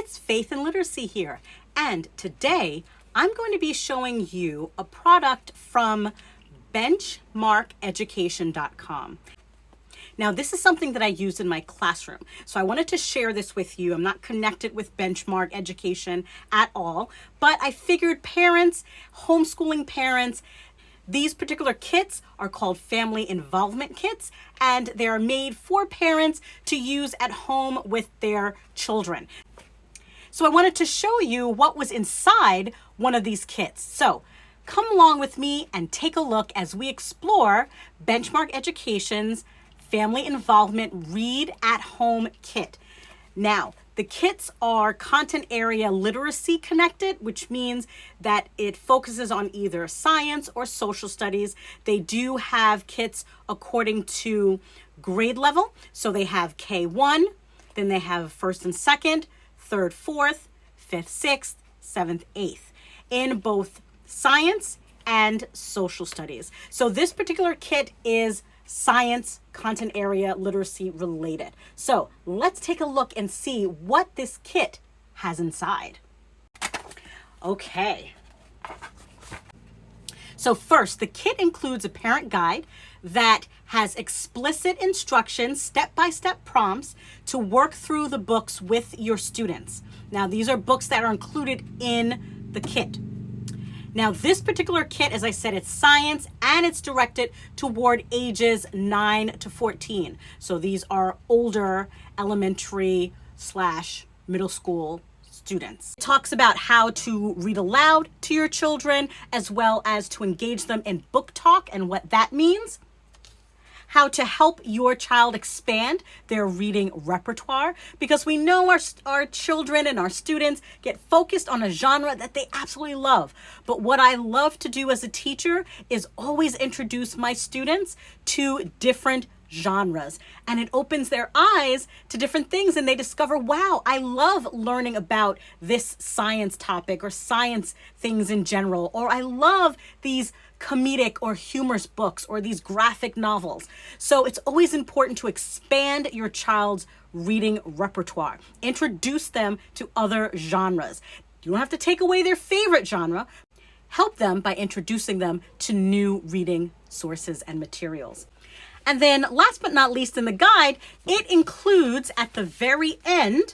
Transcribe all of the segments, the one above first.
kids, Faith and Literacy here. And today I'm going to be showing you a product from benchmarkeducation.com. Now, this is something that I use in my classroom. So I wanted to share this with you. I'm not connected with Benchmark Education at all, but I figured parents, homeschooling parents, these particular kits are called family involvement kits, and they're made for parents to use at home with their children. So I wanted to show you what was inside one of these kits. So come along with me and take a look as we explore Benchmark Education's Family Involvement Read at Home Kit. Now, the kits are content area literacy connected, which means that it focuses on either science or social studies. They do have kits according to grade level. So they have K1, then they have first and second, third, fourth, fifth, sixth, seventh, eighth, in both science and social studies. So this particular kit is science content area literacy related. So let's take a look and see what this kit has inside. Okay. So first, the kit includes a parent guide that has explicit instructions, step-by-step prompts to work through the books with your students. Now, these are books that are included in the kit. Now, this particular kit, as I said, it's science and it's directed toward ages 9 to 14. So these are older elementary / middle school students. It talks about how to read aloud to your children, as well as to engage them in book talk and what that means. How to help your child expand their reading repertoire, because we know our children and our students get focused on a genre that they absolutely love. But what I love to do as a teacher is always introduce my students to different genres, and it opens their eyes to different things, and they discover, wow, I love learning about this science topic or science things in general, or I love these comedic or humorous books or these graphic novels. So it's always important to expand your child's reading repertoire. Introduce them to other genres. You don't have to take away their favorite genre. Help them by introducing them to new reading sources and materials. And then last but not least in the guide, it includes at the very end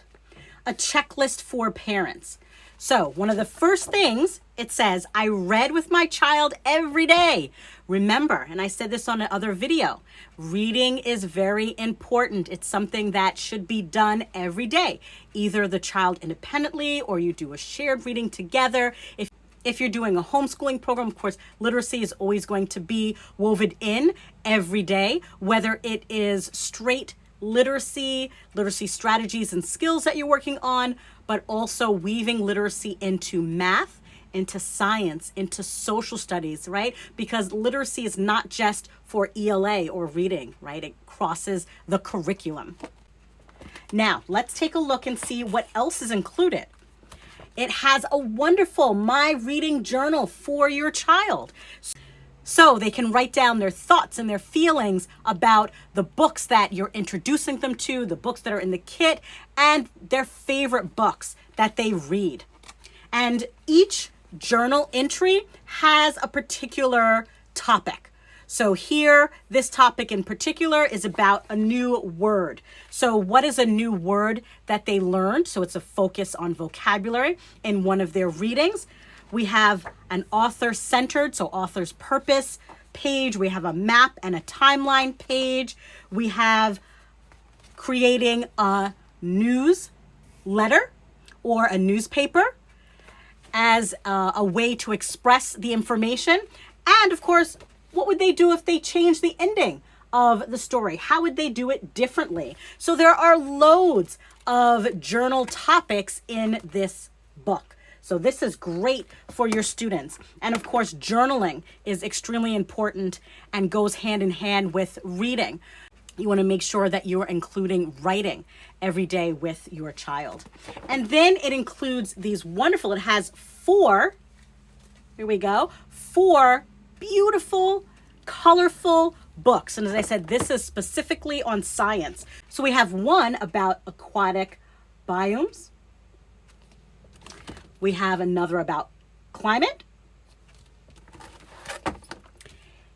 a checklist for parents. So one of the first things it says, I read with my child every day. Remember, and I said this on another video, reading is very important. It's something that should be done every day, either the child independently or you do a shared reading together. If you're doing a homeschooling program, of course, literacy is always going to be woven in every day, whether it is straight literacy strategies and skills that you're working on, but also weaving literacy into math, into science, into social studies, right? Because literacy is not just for ELA or reading, right? It crosses the curriculum. Now, let's take a look and see what else is included. It has a wonderful My Reading Journal for your child. So they can write down their thoughts and their feelings about the books that you're introducing them to, the books that are in the kit, and their favorite books that they read. And each journal entry has a particular topic. So here, this topic in particular is about a new word. So what is a new word that they learned? So it's a focus on vocabulary in one of their readings. We have an author-centered, so author's purpose page. We have a map and a timeline page. We have creating a newsletter or a newspaper as a way to express the information. And of course, what would they do if they changed the ending of the story? How would they do it differently? So there are loads of journal topics in this book. So this is great for your students. And of course, journaling is extremely important and goes hand in hand with reading. You want to make sure that you're including writing every day with your child. And then it includes these wonderful, it has four beautiful, colorful books. And as I said, this is specifically on science. So we have one about aquatic biomes, We have another about climate.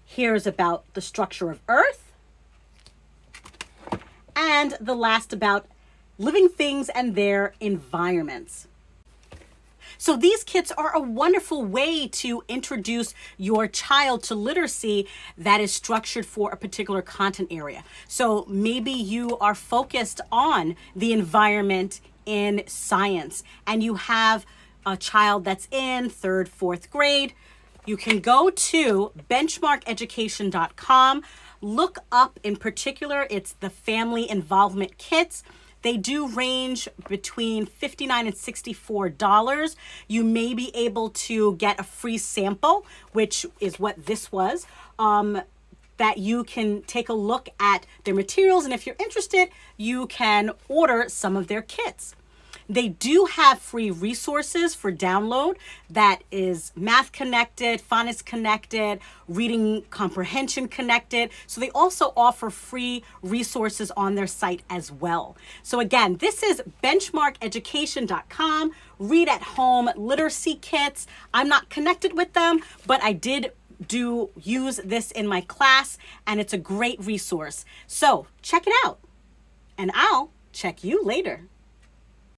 Here's about the structure of Earth. And the last about living things and their environments. So these kits are a wonderful way to introduce your child to literacy that is structured for a particular content area. So maybe you are focused on the environment in science and you have a child that's in 3rd, 4th grade. You can go to benchmarkeducation.com, look up in particular, it's the family involvement kits. They do range between $59 and $64. You may be able to get a free sample, which is what this was, that you can take a look at their materials. And if you're interested, you can order some of their kits. They do have free resources for download that is math connected, phonics connected, reading comprehension connected. So they also offer free resources on their site as well. So again, this is benchmarkeducation.com, read at home literacy kits. I'm not connected with them, but I did use this in my class and it's a great resource. So check it out and I'll check you later.